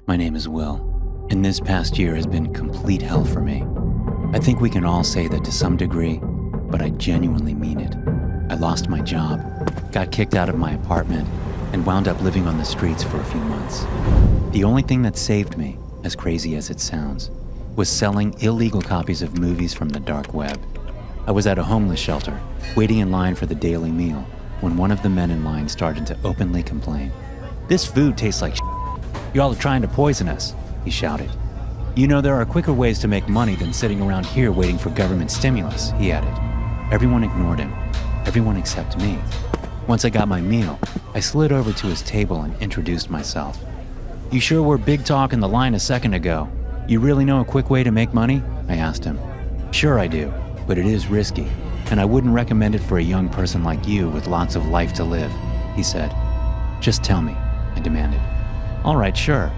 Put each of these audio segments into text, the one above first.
My name is Will, and this past year has been complete hell for me. I think we can all say that to some degree, but I genuinely mean it. I lost my job, got kicked out of my apartment, and wound up living on the streets for a few months. The only thing that saved me, as crazy as it sounds, was selling illegal copies of movies from the dark web. I was at a homeless shelter, waiting in line for the daily meal, when one of the men in line started to openly complain. "This food tastes like shit. Y'all are trying to poison us," he shouted. "You know there are quicker ways to make money than sitting around here waiting for government stimulus," he added. Everyone ignored him, everyone except me. Once I got my meal, I slid over to his table and introduced myself. "You sure were big talk in the line a second ago. You really know a quick way to make money?" I asked him. "Sure I do, but it is risky, and I wouldn't recommend it for a young person like you with lots of life to live," he said. "Just tell me," I demanded. "All right, sure.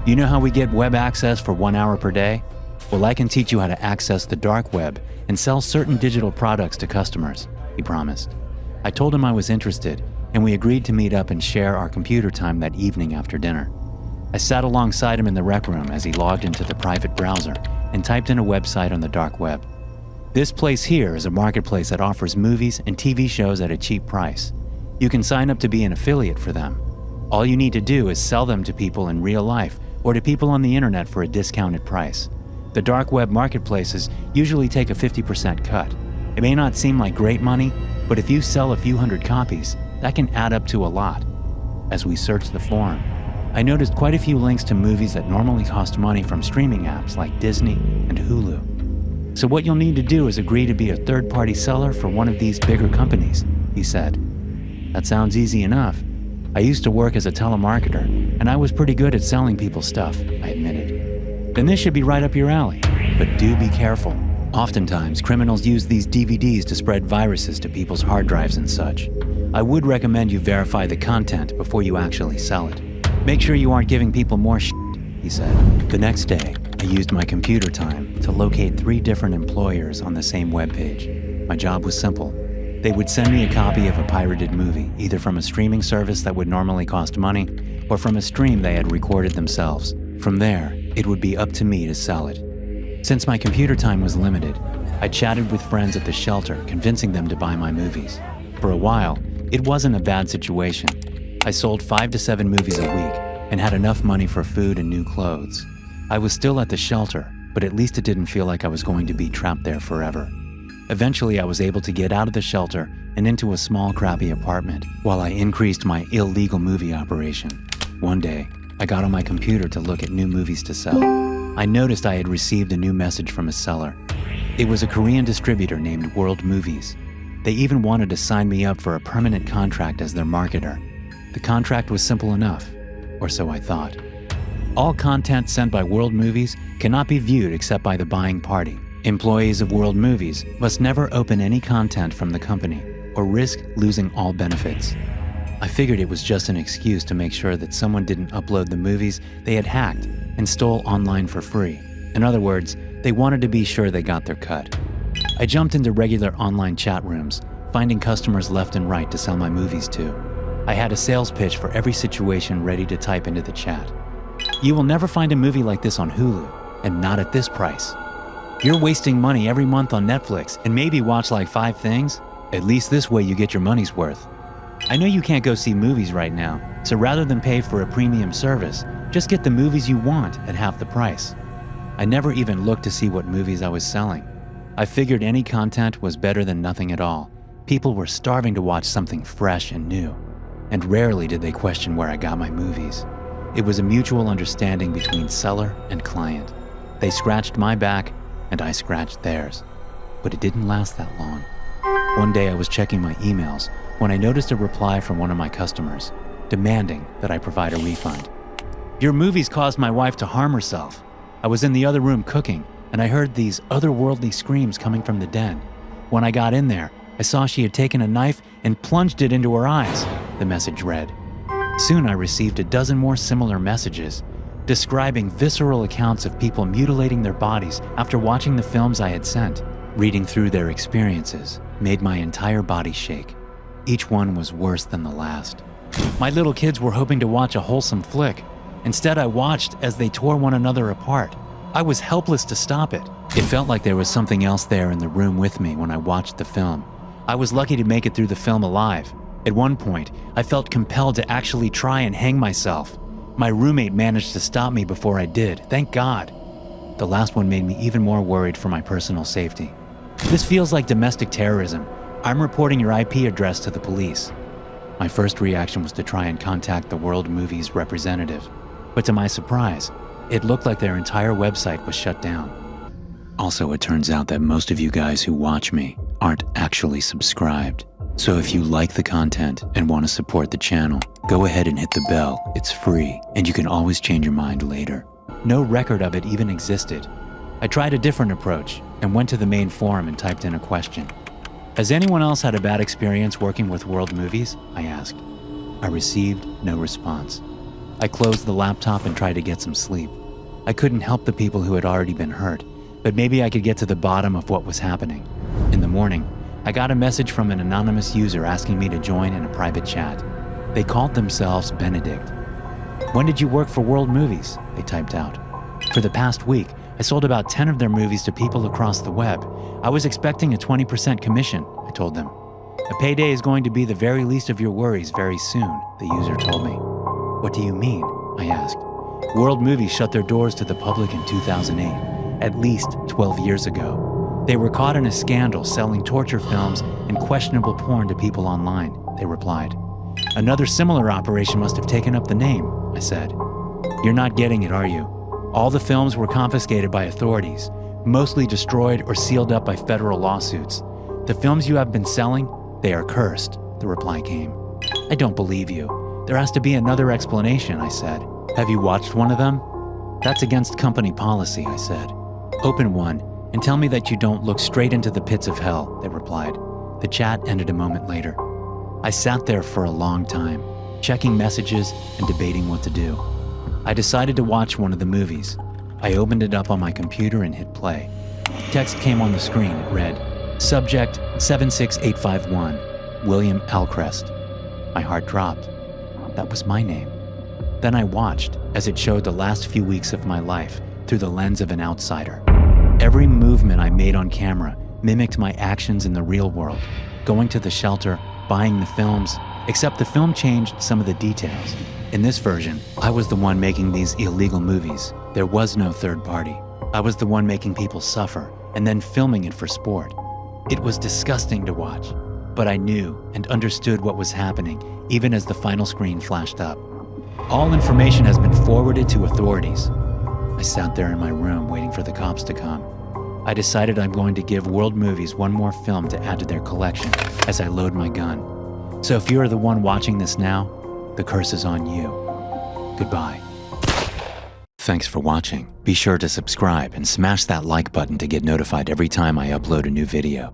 You know how we get web access for 1 hour per day? Well, I can teach you how to access the dark web and sell certain digital products to customers," he promised. I told him I was interested, and we agreed to meet up and share our computer time that evening after dinner. I sat alongside him in the rec room as he logged into the private browser and typed in a website on the dark web. "This place here is a marketplace that offers movies and TV shows at a cheap price. You can sign up to be an affiliate for them. All you need to do is sell them to people in real life or to people on the internet for a discounted price. The dark web marketplaces usually take a 50% cut. It may not seem like great money, but if you sell a few hundred copies, that can add up to a lot." As we searched the forum, I noticed quite a few links to movies that normally cost money from streaming apps like Disney and Hulu. "So what you'll need to do is agree to be a third-party seller for one of these bigger companies," he said. "That sounds easy enough. I used to work as a telemarketer, and I was pretty good at selling people stuff," I admitted. "Then this should be right up your alley, but do be careful. Oftentimes, criminals use these DVDs to spread viruses to people's hard drives and such. I would recommend you verify the content before you actually sell it. Make sure you aren't giving people more shit," he said. The next day, I used my computer time to locate 3 different employers on the same webpage. My job was simple. They would send me a copy of a pirated movie, either from a streaming service that would normally cost money, or from a stream they had recorded themselves. From there, it would be up to me to sell it. Since my computer time was limited, I chatted with friends at the shelter, convincing them to buy my movies. For a while, it wasn't a bad situation. I sold 5 to 7 movies a week and had enough money for food and new clothes. I was still at the shelter, but at least it didn't feel like I was going to be trapped there forever. Eventually, I was able to get out of the shelter and into a small, crappy apartment while I increased my illegal movie operation. One day, I got on my computer to look at new movies to sell. I noticed I had received a new message from a seller. It was a Korean distributor named World Movies. They even wanted to sign me up for a permanent contract as their marketer. The contract was simple enough, or so I thought. All content sent by World Movies cannot be viewed except by the buying party. Employees of World Movies must never open any content from the company or risk losing all benefits. I figured it was just an excuse to make sure that someone didn't upload the movies they had hacked and stole online for free. In other words, they wanted to be sure they got their cut. I jumped into regular online chat rooms, finding customers left and right to sell my movies to. I had a sales pitch for every situation ready to type into the chat. "You will never find a movie like this on Hulu, and not at this price. You're wasting money every month on Netflix and maybe watch like 5 things. At least this way you get your money's worth. I know you can't go see movies right now, so rather than pay for a premium service, just get the movies you want at half the price." I never even looked to see what movies I was selling. I figured any content was better than nothing at all. People were starving to watch something fresh and new, and rarely did they question where I got my movies. It was a mutual understanding between seller and client. They scratched my back, and I scratched theirs. But it didn't last that long. One day I was checking my emails when I noticed a reply from one of my customers, demanding that I provide a refund. "Your movies caused my wife to harm herself. I was in the other room cooking, and I heard these otherworldly screams coming from the den. When I got in there, I saw she had taken a knife and plunged it into her eyes," the message read. Soon I received a dozen more similar messages, describing visceral accounts of people mutilating their bodies after watching the films I had sent. Reading through their experiences made my entire body shake. Each one was worse than the last. My little kids were hoping to watch a wholesome flick, Instead, I watched as they tore one another apart. I was helpless to stop it. It felt like there was something else there in the room with me when I watched the film. I was lucky to make it through the film alive. At one point, I felt compelled to actually try and hang myself. My roommate managed to stop me before I did, thank God. The last one made me even more worried for my personal safety. This feels like domestic terrorism. I'm reporting your IP address to the police. My first reaction was to try and contact the World Movies representative, but to my surprise, it looked like their entire website was shut down. Also, it turns out that most of you guys who watch me aren't actually subscribed. So if you like the content and want to support the channel, go ahead and hit the bell. It's free, and you can always change your mind later. No record of it even existed. I tried a different approach and went to the main forum and typed in a question. Has anyone else had a bad experience working with World Movies? I asked. I received no response. I closed the laptop and tried to get some sleep. I couldn't help the people who had already been hurt, but maybe I could get to the bottom of what was happening. In the morning, I got a message from an anonymous user asking me to join in a private chat. They called themselves Benedict. When did you work for World Movies? They typed out. For the past week, I sold about 10 of their movies to people across the web. I was expecting a 20% commission, I told them. A payday is going to be the very least of your worries very soon, the user told me. What do you mean? I asked. World Movies shut their doors to the public in 2008, at least 12 years ago. They were caught in a scandal selling torture films and questionable porn to people online, they replied. Another similar operation must have taken up the name, I said. You're not getting it, are you? All the films were confiscated by authorities, mostly destroyed or sealed up by federal lawsuits. The films you have been selling, they are cursed, the reply came. I don't believe you. There has to be another explanation, I said. Have you watched one of them? That's against company policy, I said. Open one and tell me that you don't look straight into the pits of hell, they replied. The chat ended a moment later. I sat there for a long time, checking messages and debating what to do. I decided to watch one of the movies. I opened it up on my computer and hit play. Text came on the screen. It read, Subject 76851, William Alcrest. My heart dropped. That was my name. Then I watched as it showed the last few weeks of my life through the lens of an outsider. Every movement I made on camera mimicked my actions in the real world, going to the shelter, buying the films, except the film changed some of the details. In this version, I was the one making these illegal movies. There was no third party. I was the one making people suffer and then filming it for sport. It was disgusting to watch, but I knew and understood what was happening even as the final screen flashed up. All information has been forwarded to authorities. I sat there in my room waiting for the cops to come. I decided I'm going to give World Movies one more film to add to their collection as I load my gun. So if you're the one watching this now, the curse is on you. Goodbye. Thanks for watching. Be sure to subscribe and smash that like button to get notified every time I upload a new video.